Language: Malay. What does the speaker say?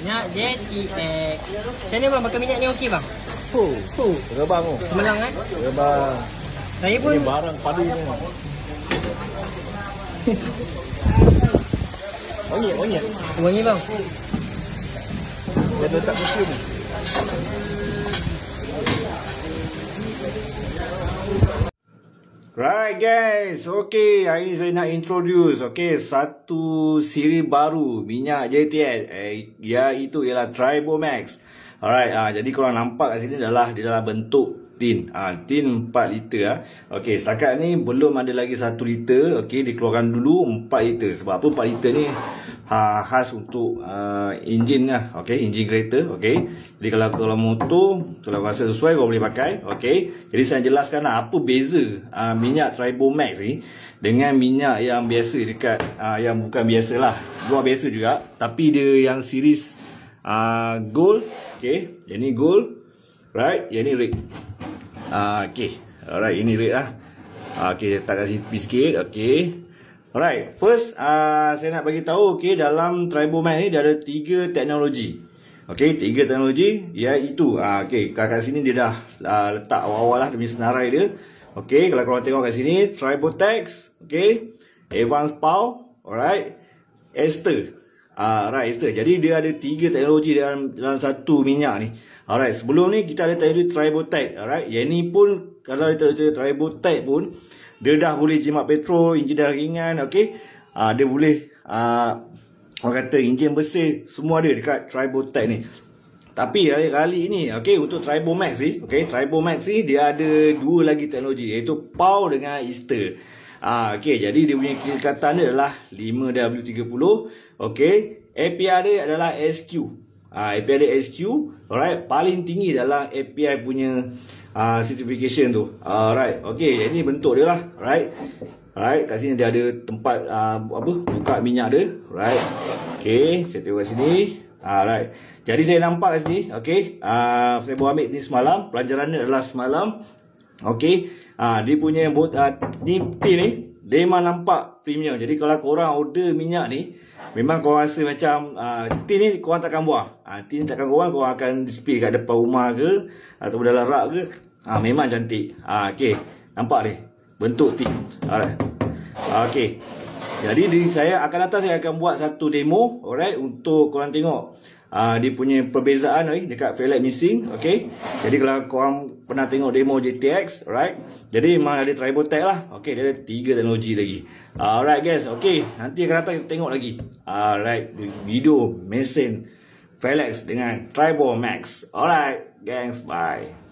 Minyak JTX. Macam mana bang, pakai minyak ni okey bang? Terbang tu. Semelang kan? Terbang. Saya pun Ini barang padu ni. Wangi. wangi bang. Dia letak museum ni. Right guys, okay, hari ni saya nak introduce satu siri baru minyak JTX, iaitu ialah Tribomax. Alright, jadi korang nampak kat sini adalah dia dalam bentuk tin, tin 4 liter. Okay, setakat ni belum ada lagi 1 liter. Okay, dikeluarkan dulu 4 liter. Sebab apa 4 liter ni khas untuk enjin lah. Okay, enjin kereta. Okay, jadi kalau motor, kalau rasa sesuai kau boleh pakai. Okay, jadi saya jelaskan lah apa beza minyak Tribomax ni dengan minyak yang biasa dekat yang bukan biasa lah, luar biasa juga, tapi dia yang series gold. Okay, yang ni gold, right, yang ni red. Okay, alright, ini red lah. Okay, letak kat sini sikit. Okay, alright, first saya nak bagi tahu, okay, dalam Tribomax ni dia ada 3 teknologi. Okay, 3 teknologi, iaitu okay, kat sini dia dah letak awal-awal lah demi senarai dia. Okay, kalau korang tengok kat sini, Tribotex, okay, Advanced Power, alright, Ester. Right, Ester. Jadi dia ada 3 teknologi dalam satu minyak ni. Alright, sebelum ni kita ada teknologi Tribotex. Alright, yang ni pun kalau ada teknologi Tribotex pun dia dah boleh jimat petrol, enjin dah ringan. Okay, dia boleh orang kata enjin bersih, semua ada dekat Tribotex ni. Tapi kali ini, okay, untuk Tribomax ni, okay, Tribomax ni dia ada 2 lagi teknologi, iaitu POW dengan Ester. Okay, jadi dia punya kekatan dia adalah 5W30. Okay, API dia adalah SQ. API dia SQ. Alright, paling tinggi dalam API punya certification tu. Alright, okay, ini bentuk dia lah. Alright, kat sini dia ada tempat buka minyak dia. Alright, okay, saya tengok kat sini. Alright, jadi saya nampak kat sini. Okay, saya baru ambil ni semalam. Pelajaran ni adalah semalam. Okay, dia punya ni tin ni dia memang nampak premium. Jadi kalau korang order minyak ni, memang korang rasa macam tin ni korang takkan buang. Tin ni takkan korang akan display kat depan rumah ke ataupun dalam rak ke. Memang cantik. Okay, nampak ni bentuk tin. Alright, okay, jadi saya akan datang, saya akan buat satu demo. Alright, untuk korang tengok dia punya perbezaan dekat fairlight missing. Okay, jadi kalau korang pernah tengok demo JTX, right, jadi memang ada Tribotex lah. Okay, dia ada 3 teknologi lagi. Alright guys, okay, nanti akan datang kita tengok lagi. Alright, video mesin fairlight dengan Tribomax. Alright gangs, bye.